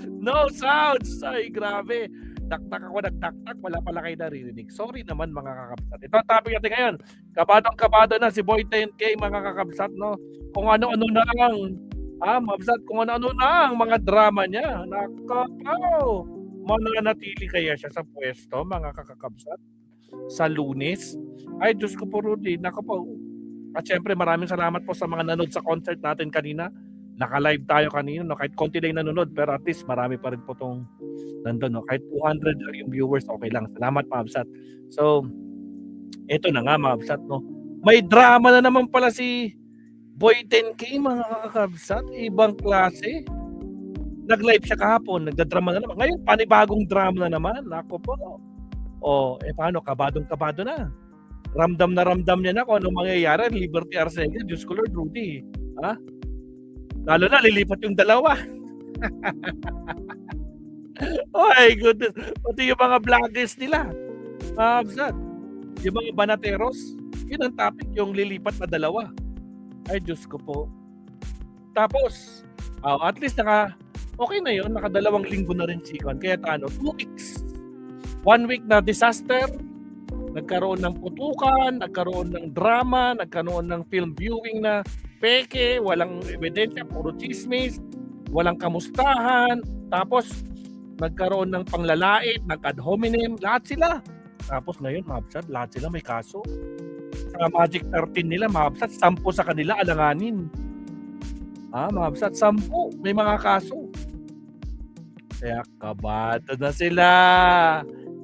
No sounds! Ay, grabe. Dakdak ako nagdakdak, wala pala kayo naririnig. Sorry naman mga kakabsat. Ito ang topic natin ngayon. Kabadong-kabado na si Boy 10K mga kakabsat, no? Kung ano-ano na ang mga kabsat, kung ano-ano na ang mga drama niya. Nakapaw! Mananatili kaya siya sa pwesto, mga kakabsat? Sa Lunes? Ay, Diyos ko po, Rudy. Nakapaw. At syempre, maraming salamat po sa mga nanood sa concert natin kanina. Naka-live tayo kanina, no? Kahit konti lang nanonood, pero at least marami pa rin po itong nandun, no? Kahit 200 yung viewers, okay lang. Salamat, Mabsat. So, eto na nga, Mabsat, no? May drama na naman pala si Boy 10K, mga kakabsat. Ibang klase. Nag-live siya kahapon, nagdadrama na naman. Ngayon, panibagong drama na naman. Ako po. Paano? Kabadong-kabado na. Ramdam na ramdam niya na kung anong mangyayari. Liberty Arcega, Diyos ko Lord, Rudy. Ha? Lalo na, lilipat yung dalawa. Oh my goodness. Pati yung mga vloggers nila. Absat. Yung mga banateros. Yun ang topic, yung lilipat na dalawa. Ay, Diyos ko po. Tapos, at least okay na yun. Naka 2 linggo na rin sikon. Kaya 2 weeks. 1 week na disaster. Nagkaroon ng putukan, nagkaroon ng drama, nagkaroon ng film viewing na peke, walang ebidensya, puro chismis, walang kamustahan, tapos nagkaroon ng panglalait, nag-ad hominem, lahat sila. Tapos ngayon, Mabsat, lahat sila may kaso. Sa Magic 13 nila, Mabsat, 10 sa kanila alanganin. Mabsat, 10 may mga kaso. Kaya kabado na sila.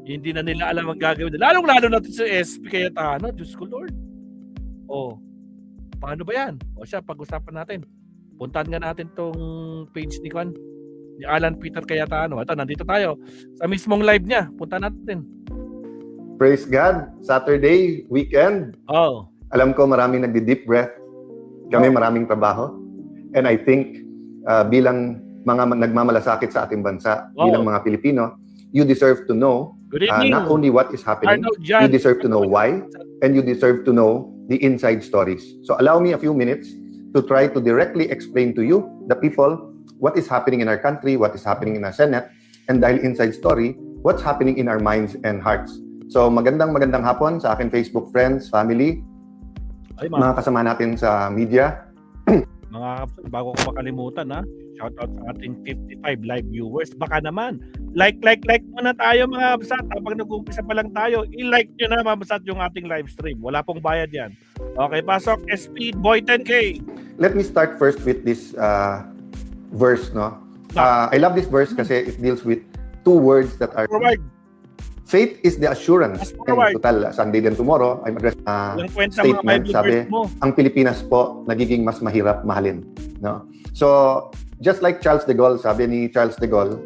Hindi na nila alam ang gagawin. Lalong-lalo natin sa SP kaya Diyos ko Lord. Paano ba yan? Siya, pag-usapan natin. Puntahan nga natin tong page ni Alan Peter Cayetano. Ito, nandito tayo. Sa mismong live niya. Puntahan natin. Praise God. Saturday, weekend. Alam ko maraming nagdi-deep breath. Kami maraming trabaho. And I think bilang mga nagmamalasakit sa ating bansa, bilang mga Pilipino, you deserve to know not only what is happening, you deserve to know why, and you deserve to know the inside stories. So allow me a few minutes to try to directly explain to you, the people, what is happening in our country, what is happening in our Senate, and dahil inside story, what's happening in our minds and hearts. So magandang hapon sa akin Facebook friends, family, mga kasama natin sa media. Mga bago ko makalimutan, shoutout sa ating 55 live viewers. Baka naman, like muna tayo mga Mabsat. Habang nag-umpisa pa lang tayo, i-like nyo na Mabsat yung ating live stream. Wala pong bayad yan. Okay, pasok. SP Boy 10K. Let me start first with this verse, no? I love this verse kasi it deals with 2 words that are... Faith is the assurance. And total, Sunday din tomorrow, I'm address statement. Sabi, ang Pilipinas po nagiging mas mahirap mahalin. No? So, just like Charles de Gaulle, sabi ni Charles de Gaulle,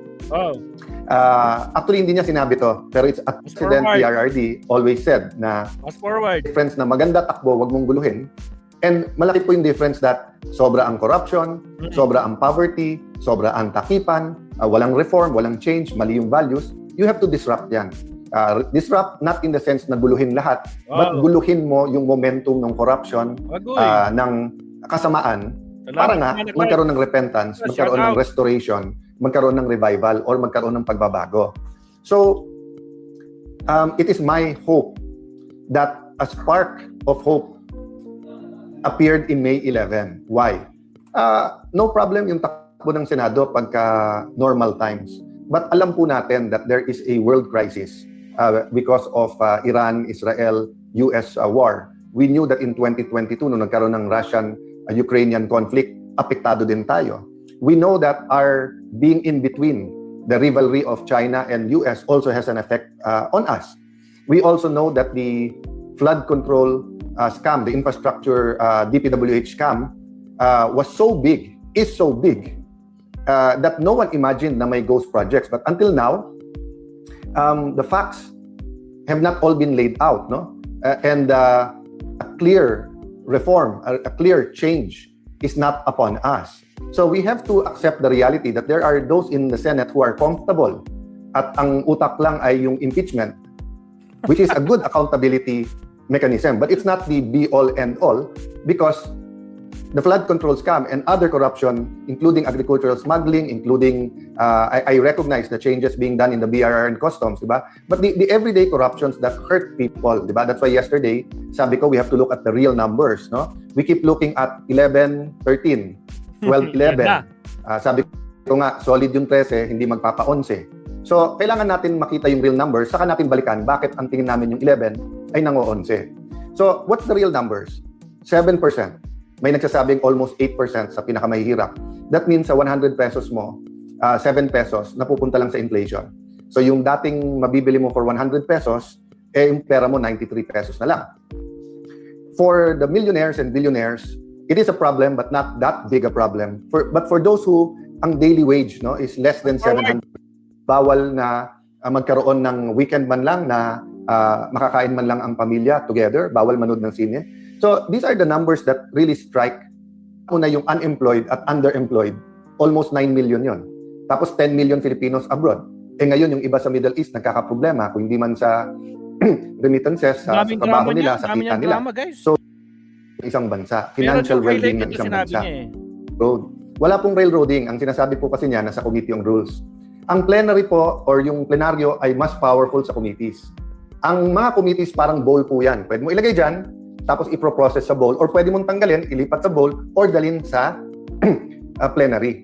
actually hindi niya sinabi to, pero it's President PRRD always said na difference na maganda takbo, wag mong guluhin. And malaki po yung difference that sobra ang corruption, sobra ang poverty, sobra ang takipan, walang reform, walang change, mali yung values. You have to disrupt yan. Disrupt not in the sense na guluhin lahat, but guluhin mo yung momentum ng corruption, ng kasamaan, para nga magkaroon ng repentance, magkaroon ng restoration, magkaroon ng revival, or magkaroon ng pagbabago. So, it is my hope that a spark of hope appeared in May 11. Why? No problem yung takbo ng Senado pagka normal times. But alam po natin that there is a world crisis because of Iran-Israel US war. We knew that in 2022, nung nagkaroon ng Russian-Ukrainian conflict, apektado din tayo. We know that our being in between the rivalry of China and US also has an effect on us. We also know that the flood control scam, the infrastructure DPWH scam, was so big, is so big, that no one imagined na may ghost projects. But until now, the facts have not all been laid out, no? And a clear reform, a clear change is not upon us. So we have to accept the reality that there are those in the Senate who are comfortable at ang utak lang ay yung impeachment, which is a good accountability mechanism. But it's not the be-all, end-all, because the flood control scam and other corruption, including agricultural smuggling, including, I recognize the changes being done in the BRR and customs, diba? But the everyday corruptions that hurt people, diba? That's why yesterday, sabi ko, we have to look at the real numbers, no? We keep looking at 11, 13, 12, 11. Sabi ko nga, solid yung 13, hindi magpapa-11. So, kailangan natin makita yung real numbers, saka natin balikan bakit ang tingin namin yung 11 ay nango-11. So, what's the real numbers? 7%. May nagsasabing almost 8% sa pinakamahihirap. That means sa 100 pesos mo, 7 pesos napupunta lang sa inflation. So, yung dating mabibili mo for 100 pesos, yung pera mo 93 pesos na lang. For the millionaires and billionaires, it is a problem but not that big a problem. But for those who ang daily wage no is less than 700, bawal na magkaroon ng weekend man lang na makakain man lang ang pamilya together, bawal manood ng sine. So these are the numbers that really strike. Una yung unemployed at underemployed, almost 9 million yon. Tapos 10 million Filipinos abroad. Ngayon yung iba sa Middle East nagkakaproblema kung hindi man sa remittances, sa trabaho nila, sa kita nila. So isang bansa, financial well-being ng isang bansa. Road. Wala pong railroading. Ang sinasabi po kasi niya nasa committee yung rules. Ang plenary po or yung plenaryo ay mas powerful sa committees. Ang mga committees parang bowl po yan. Pwede mo ilagay dyan, tapos i-process sa bowl, or pwede mong tanggalin, ilipat sa bowl, or dalhin sa plenary.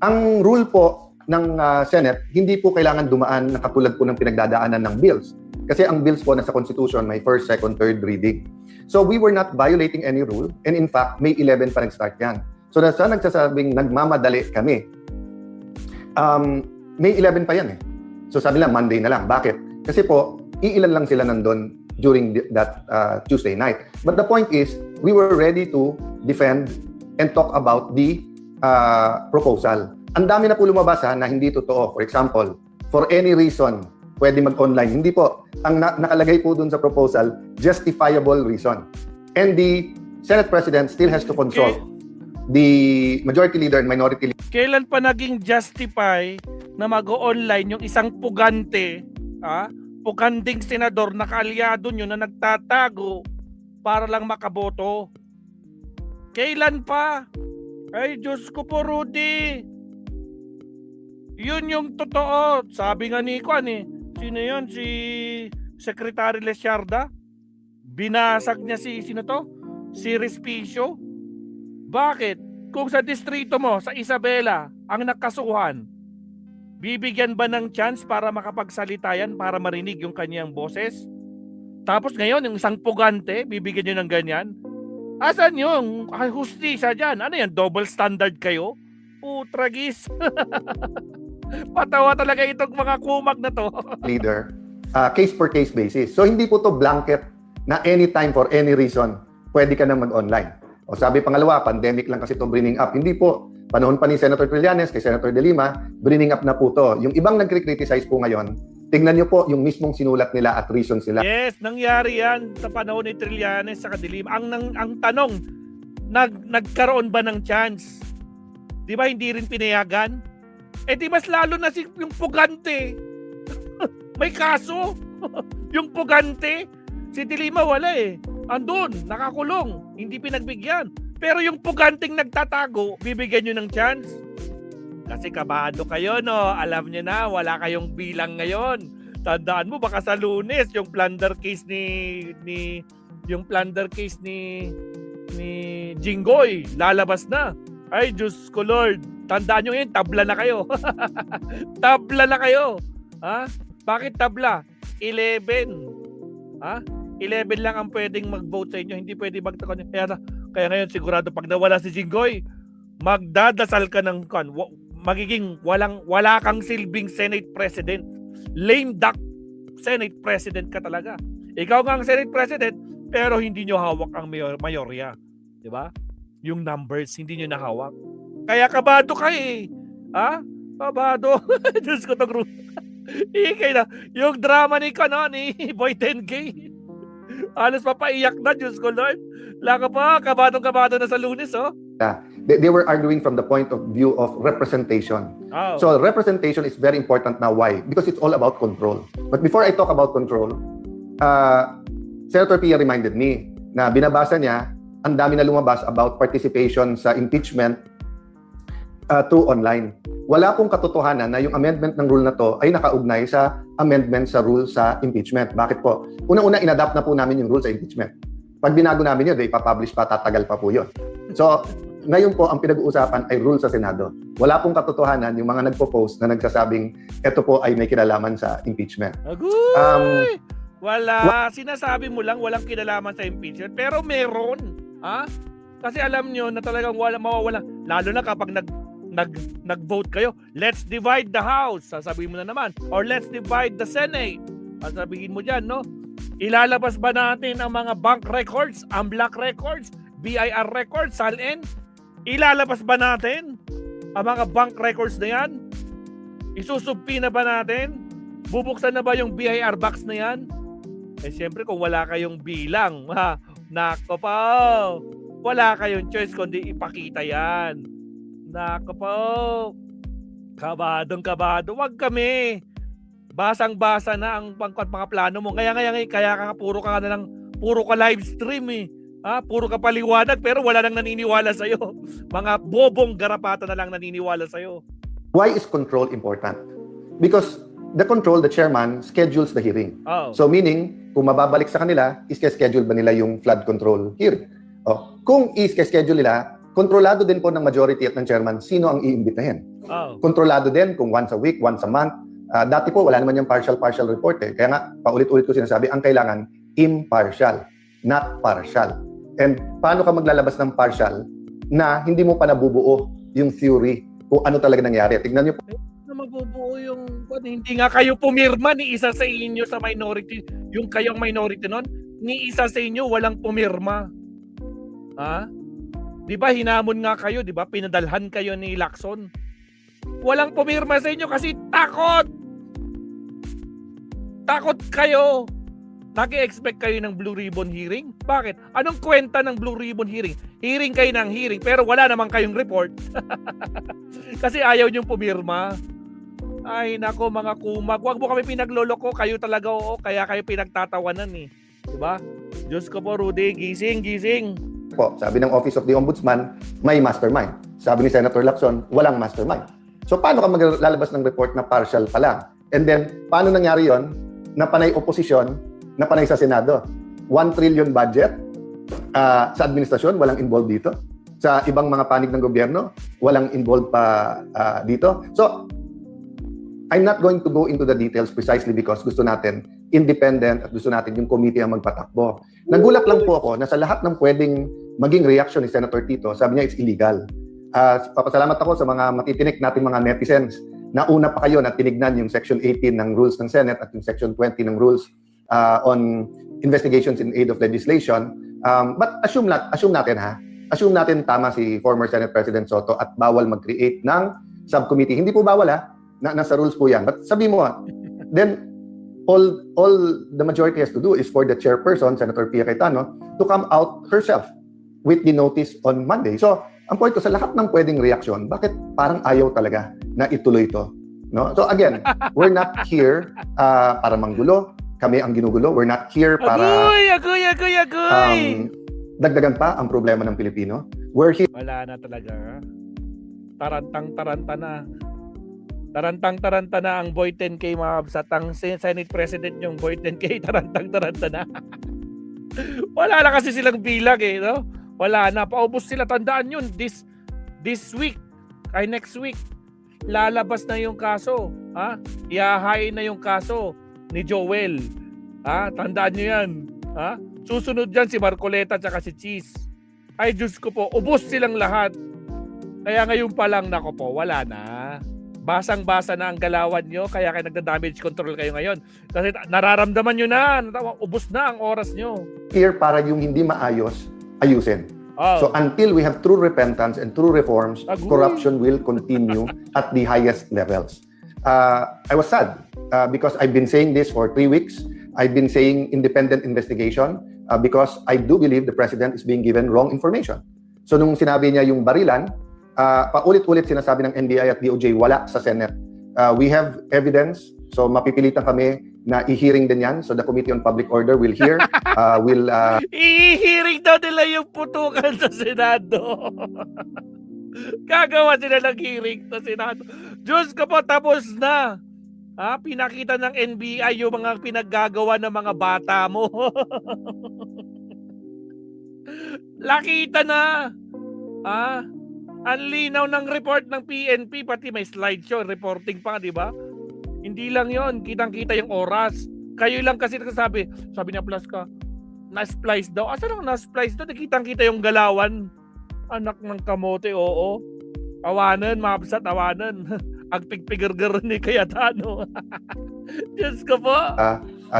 Ang rule po ng Senate, hindi po kailangan dumaan na katulad po ng pinagdadaanan ng bills. Kasi ang bills po nasa Constitution may first, second, third reading. So we were not violating any rule, and in fact, May 11 pa nag-start yan. So nasa nagsasabing nagmamadali kami, May 11 pa yan eh. So sabi lang, Monday na lang. Bakit? Kasi po, iilan lang sila nandun during that Tuesday night. But the point is, we were ready to defend and talk about the proposal. Ang dami na po lumabas na hindi totoo. For example, for any reason, pwede mag-online. Hindi po. Ang nakalagay po dun sa proposal, justifiable reason. And the Senate President still has to consult the Majority Leader and Minority Leader. Kailan pa naging justify na mag-online yung isang pugante, puganding senador na kaalyado nyo na nagtatago para lang makaboto? Kailan pa? Ay, Diyos ko po, Rudy. Yun yung totoo. Sabi nga ni Kwan sino yun? Si Secretary Lesiarda? Binasag niya sino to? Si Respicio? Bakit? Kung sa distrito mo, sa Isabela, ang nakasuhan, bibigyan ba ng chance para makapagsalita yan, para marinig yung kanyang boses? Tapos ngayon, yung isang pugante, bibigyan nyo ng ganyan? Asan yung hustisya dyan? Ano yan? Double standard kayo? Putragis. Patawa talaga itong mga kumag na to. Leader, case per case basis. So hindi po to blanket na anytime for any reason, pwede ka na mag-online. O sabi pangalawa, pandemic lang kasi ito bringing up. Hindi po. Panahon pa ni Senator Trillanes, kay Senator De Lima, bringing up na po to. Yung ibang nagkri-criticize po ngayon, tingnan nyo po yung mismong sinulat nila at reasons nila. Yes, nangyari yan sa panahon ni Trillanes sa De Lima. Ang tanong, nagkaroon ba ng chance? Di ba hindi rin pinayagan? Di mas lalo na yung pugante. May kaso. Yung pugante, si De Lima wala andun, nakakulong, hindi pinagbigyan. Pero yung puganting nagtatago, bibigyan nyo ng chance. Kasi kabado kayo, no? Alam nyo na, wala kayong bilang ngayon. Tandaan mo, baka sa Lunes, yung plunder case ni Jinggoy, lalabas na. Ay, Diyos ko Lord. Tandaan nyo yun, tabla na kayo. Tabla na kayo. Bakit tabla? 11. 11 lang ang pwedeng mag-vote sa inyo. Hindi pwede magtakon. Kaya ngayon sigurado pag nawala si Jinggoy, magdadasal ka ng magiging wala kang silbing Senate President. Lame duck Senate President ka talaga. Ikaw nga ang Senate President, pero hindi nyo hawak ang mayorya. Di ba? Yung numbers, hindi nyo nahawak. Kaya kabado ka Kabado. Diyos ko itong ikay na. Yung drama ni Boy 10K. Alas papaiyak na, Diyos ko Lord. Laka pa, kabadong-kabado na sa Lunes, They were arguing from the point of view of representation. Oh. So representation is very important now. Why? Because it's all about control. But before I talk about control, Senator Pia reminded me na binabasa niya ang dami na lumabas about participation sa impeachment through online. Wala pong katotohanan na yung amendment ng rule na to ay nakaugnay sa amendment sa rule sa impeachment. Bakit po? Una-una, inadapt na po namin yung rule sa impeachment. Pag binago namin yun, ipapublish pa, tatagal pa po yun. So, ngayon po, ang pinag-uusapan ay rule sa Senado. Wala pong katotohanan yung mga nagpo-post na nagsasabing ito po ay may kinalaman sa impeachment. Agoy! Wala. Sinasabi mo lang walang kinalaman sa impeachment. Pero meron. Ha? Kasi alam nyo na talagang mawawala. Lalo na kapag nag-vote kayo, let's divide the House. Sasabihin mo na naman. Or let's divide the Senate. Sasabihin mo dyan, no? Ilalabas ba natin ang mga bank records, AMLAC records, BIR records, SALN? Ilalabas ba natin ang mga bank records na yan? Isusubpi na ba natin? Bubuksan na ba yung BIR box na yan? Eh siyempre kung wala kayong bilang, nako po, wala kayong choice kundi ipakita yan. Nako po, kabadong-kabado, wag kami. Basang-basa na ang mga plano mo. Kaya ka puro ka live stream eh. Puro ka paliwanag pero wala nang naniniwala sa'yo. Mga bobong garapata na lang naniniwala sa'yo. Why is control important? Because the chairman schedules the hearing. Oh. So meaning, kung mababalik sa kanila, iske-schedule ba nila yung flood control hearing? Kung iske-schedule nila, kontrolado din po ng majority at ng chairman sino ang iimbitahin. Oh. Kontrolado din kung once a week, once a month. Dati po, wala naman yung partial report eh. Kaya nga, paulit-ulit ko sinasabi, ang kailangan impartial, not partial. And paano ka maglalabas ng partial na hindi mo pa nabubuo yung theory kung ano talaga nangyari? Tignan niyo po. Na mabubuo yung hindi nga kayo pumirma ni isa sa inyo sa minority, yung kayong minority nun, ni isa sa inyo walang pumirma. Ha? 'Di ba hinamon nga kayo, 'di ba? Pinadalhan kayo ni Lacson. Walang pumirma sa inyo kasi takot. Takot kayo. Nag-expect kayo ng Blue Ribbon hearing? Bakit? Anong kwenta ng Blue Ribbon hearing? Hearing kayo ng hearing pero wala naman kayong report. Kasi ayaw niyong pumirma. Ay nako mga kumag, wag mo kami pinagloloko, kayo talaga oo, kaya kayo pinagtatawanan eh. Diba? Diyos ko po Rudy, gising. Po, sabi ng Office of the Ombudsman, may mastermind. Sabi ni Senator Lacson, walang mastermind. So paano ka maglalabas ng report na partial pa lang? And then, paano nangyari yon? Na panay oposisyon, na panay sa Senado. 1 trillion budget sa administrasyon, walang involved dito. Sa ibang mga panig ng gobyerno, walang involved pa dito. So, I'm not going to go into the details precisely because gusto natin independent at gusto natin yung committee ang magpatakbo. Nagulat lang po ako na sa lahat ng pwedeng maging reaction ni Senator Tito, sabi niya it's illegal. Papasalamat ako sa mga matitinik nating mga netizens na una pa kayo na tinignan yung Section 18 ng Rules ng Senate at yung Section 20 ng Rules on Investigations in Aid of Legislation. But assume natin tama si former Senate President Soto at bawal mag-create ng subcommittee. Hindi po bawal nasa rules po yan. But sabi mo, then all the majority has to do is for the chairperson, Senator Pia Cayetano, to come out herself with the notice on Monday. So, ang point ko sa lahat ng pwedeng reaksyon, bakit parang ayaw talaga na ituloy ito? No? So again, we're not here para manggulo. Kami ang ginugulo. We're not here para Agoy! Dagdagan pa ang problema ng Pilipino. We're here. Wala na talaga. Tarantang-taranta na. Tarantang-taranta na ang Boy 10K mga kabsat. Ang Senate President yung Boy 10K, tarantang-taranta na. Wala na kasi silang bilang no? Wala na. Paubos sila. Tandaan yun. This week, ay next week, lalabas na yung kaso. Ihahain na yung kaso ni Joel. Tandaan nyo yan. Susunod dyan si Marcoleta at si Cheese. Ay Diyos ko po, ubos silang lahat. Kaya ngayon pa lang, nako po, wala na. Basang-basa na ang galawan nyo, kaya kayo nagda-damage control kayo ngayon. Kasi nararamdaman nyo na, ubos na ang oras nyo. Here para yung hindi maayos, ayusin. So until we have true repentance and true reforms, corruption will continue at the highest levels. I was sad because I've been saying this for 3 weeks. I've been saying independent investigation because I do believe the President is being given wrong information. So nung sinabi niya yung barilan, paulit-ulit sinasabi ng NBI at DOJ, wala sa Senate. We have evidence, so mapipilitan kami na i-hearing din yan. So the Committee on Public Order will hear, will I-hearing daw nila yung putukan sa Senado. Gagawa sila ng hearing sa Senado. Diyos ko po, tapos na. Pinakita ng NBI yung mga pinaggagawa ng mga bata mo. Nakita na. Ang linaw ng report ng PNP, pati may slideshow, reporting pa, di ba? Hindi lang yon, kitang-kita yung oras. Kayo lang kasi nagsasabi, sabi niya Plus ka, na-splice daw. Asa lang na-splice daw? Kitang-kita yung galawan. Anak ng kamote, oo. Awanan, mabsat, awanan. Agpigpigurgur ni Cayetano. Diyos ko po.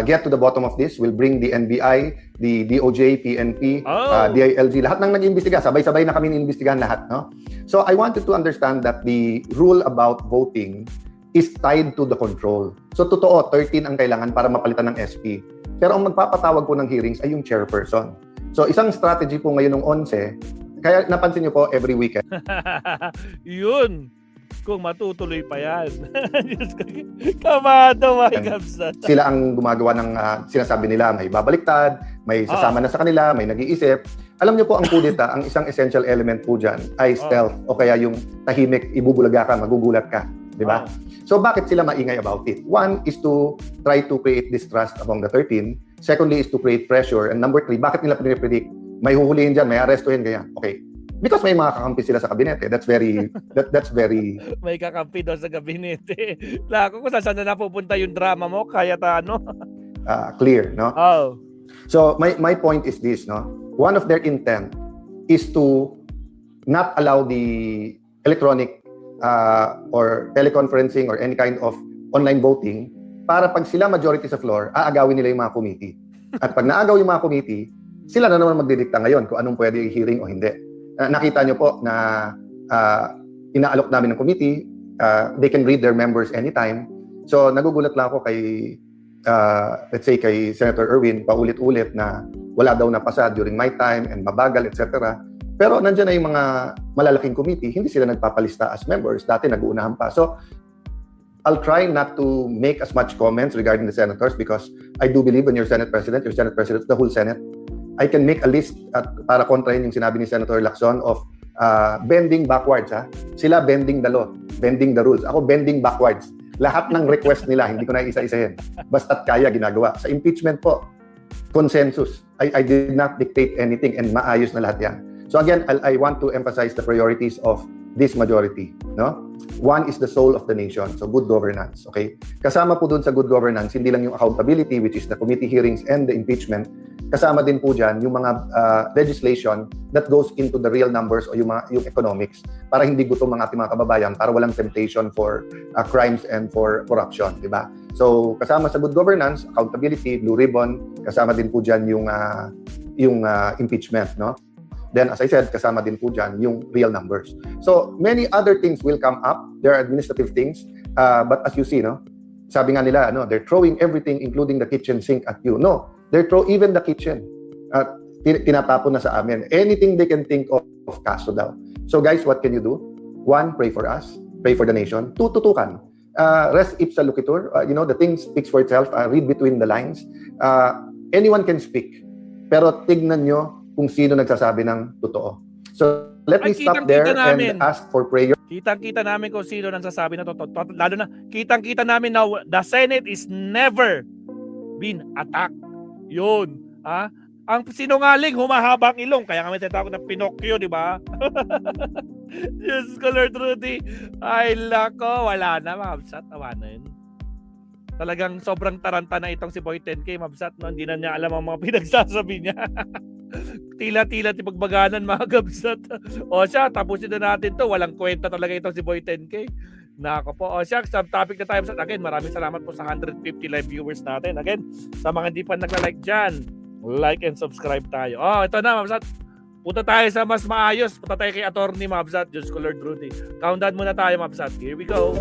Get to the bottom of this. We'll bring the NBI, the DOJ, PNP, DILG. Lahat ng nag-iimbestiga. Sabay-sabay na kami inimbestigahan lahat. No? So I wanted to understand that the rule about voting is tied to the control. So totoo, 13 ang kailangan para mapalitan ng SP. Pero ang magpapatawag po ng hearings ay yung chairperson. So isang strategy po ngayon ng 11, kaya napansin niyo po every weekend. Yun. Kung matutuloy pa yan. Kamado, my kapsat. Sila ang gumagawa ng sinasabi nila, may babaliktad, may sasama na sa kanila, may nag-iisip. Alam niyo po, ang kudeta, ang isang essential element po dyan ay stealth o kaya yung tahimik, ibubulaga ka, magugulat ka. Di ba? So bakit sila maingay about it? One is to try to create distrust among the 13. Secondly is to create pressure. And number 3, bakit nila pinipredict? May huhulihin dyan, may arrestuhin, ganyan. Okay. Because may mga kakampi sila sa kabinete. That's very may kakampi daw sa kabinete. Lako kung saan na napupunta yung drama mo, kaya clear, no? Oh. So my point is this, no? One of their intent is to not allow the electronic or teleconferencing or any kind of online voting para pag sila majority sa floor, aagawin nila yung mga committee. At pag naagaw yung mga committee, sila na naman magdidikta ngayon kung anong pwede i-hearing o hindi. Nakita nyo po na inaalok namin ng committee, they can read their members anytime. So nagugulat lang ako kay, let's say kay Senator Erwin, paulit-ulit na wala daw napasa during my time and mabagal, etc. Pero nandiyan na yung mga malalaking committee, hindi sila nagpapalista as members. Dati nag-uunahan pa. So I'll try not to make as much comments regarding the senators because I do believe in your Senate President, the whole Senate. I can make a list para kontrahin yung sinabi ni Senator Lacson of bending backwards. Sila bending the law, bending the rules. Ako bending backwards. Lahat ng request nila, hindi ko na isa-isahin. Basta't kaya ginagawa. Sa impeachment po, consensus. I did not dictate anything and maayos na lahat yan. So again, I want to emphasize the priorities of this majority. No? One is the soul of the nation. So good governance. Okay? Kasama po dun sa good governance, hindi lang yung accountability, which is the committee hearings and the impeachment. Kasama din po dyan yung mga legislation that goes into the real numbers o yung economics para hindi gutom ang ating mga kababayan, para walang temptation for crimes and for corruption. Diba? So kasama sa good governance, accountability, blue ribbon, kasama din po dyan yung impeachment. No? Then, as I said, kasama din po dyan yung real numbers. So, many other things will come up. There are administrative things. But as you see, no, sabi nga nila, they're throwing everything, including the kitchen sink at you. No, they're even the kitchen. Tinatapon na sa amin. Anything they can think of kaso daw. So, guys, what can you do? One, pray for us. Pray for the nation. Two, tutukan. Res ipsa loquitur. The thing speaks for itself. Read between the lines. Anyone can speak. Pero tignan nyo kung sino nagsasabi ng totoo. So, let me stop there and ask for prayer. Kitang-kita namin kung sino nagsasabi ng totoo. Lalo na, kitang-kita namin na the Senate is never been attacked. Yun. Ang sinungaling, humahabang ilong. Kaya kami tinatawag na Pinocchio, di ba? Diyos ko, Lord Rudy. Ay, lako. Wala na, mabsat. Tawa na yun. Talagang sobrang taranta na itong si Boy 10K, mabsat. No? Hindi na niya alam ang mga pinagsasabi niya. Tila-tila tipagbaganan mga gabsat. O siya, tapusin na natin to. Walang kwenta talaga itong si Boy 10K. Nako po. O siya, subtopic na tayo. Again, maraming salamat po sa 150 live viewers natin. Again, sa mga hindi pa nagla-like dyan, like and subscribe tayo. Ito na, mabsat. Punta tayo sa mas maayos. Punta tayo kay Attorney Mabsat. Diyos ko, Lord Rudy. Countdown muna tayo, Mabsat. Here we go.